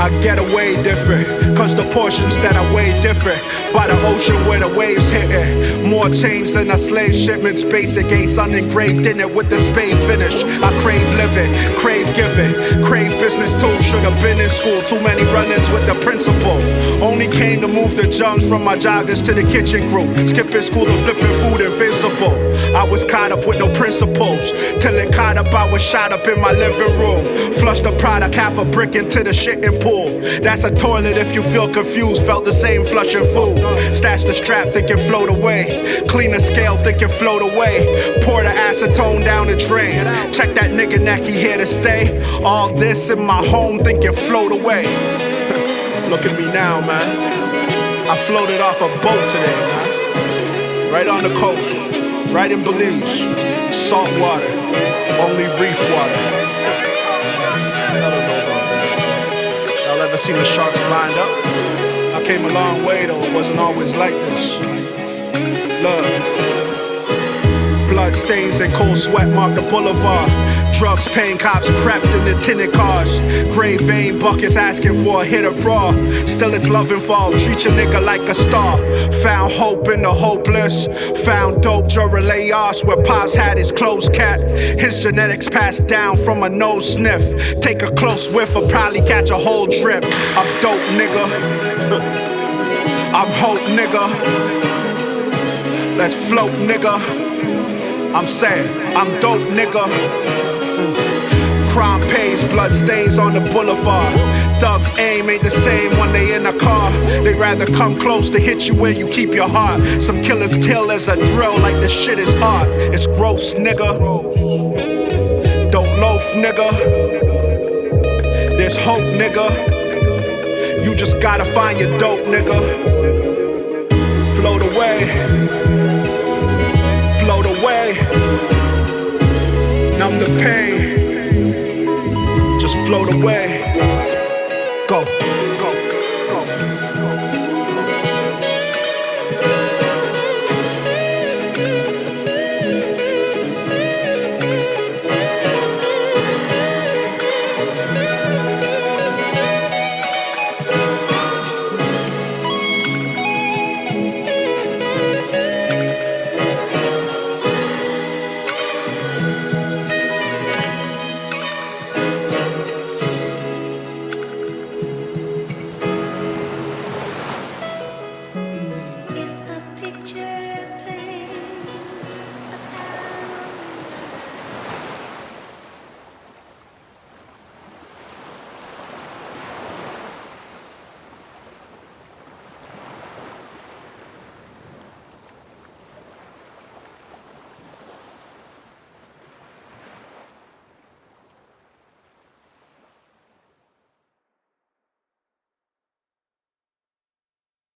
I get away different, cause the portions that I weigh different. By the ocean where the waves hitting, more chains than a slave shipments. Basic ace engraved in it with the spade finish. I crave living, crave giving, crave business too. Should've been in school, too many run-ins with the principal. Only came to move the jumps from my joggers to the kitchen crew. Skipping school to flipping food invisible. I was caught up with no principles, till it caught up I was shot up in my living room. Flushed the product, half a brick into the shitting pool. That's a toilet if you feel confused, felt the same flushing food. Stash the strap, thinking float away. Clean the scale, thinking float away. Pour the acetone down the drain. Check that nigga neck, he here to stay. All this in my home, thinking float away. Look at me now, man. I floated off a boat today, man. Right on the coast, right in Belize. Salt water, only reef water. Y'all ever seen the sharks lined up? I came a long way though, it wasn't always like this. Love. Blood stains and cold sweat mark the boulevard. Drugs, pain, cops crept in the tinted cars. Gray vein buckets asking for a hit of raw. Still it's love involved, treat your nigga like a star. Found hope in the hopeless. Found dope during layoffs where Pops had his clothes cat. His genetics passed down from a nose sniff. Take a close whiff or probably catch a whole drip. I'm dope, nigga. I'm hope, nigga. Let's float, nigga. I'm saying, I'm dope, nigga. Crime pays, blood stains on the boulevard. Thugs aim ain't the same when they in a car. They rather come close to hit you where you keep your heart. Some killers kill as a drill like the shit is art. It's gross, nigga. Don't loaf, nigga. There's hope, nigga. You just gotta find your dope, nigga. Float away. Float away, numb the pain, just float away, go, go, go.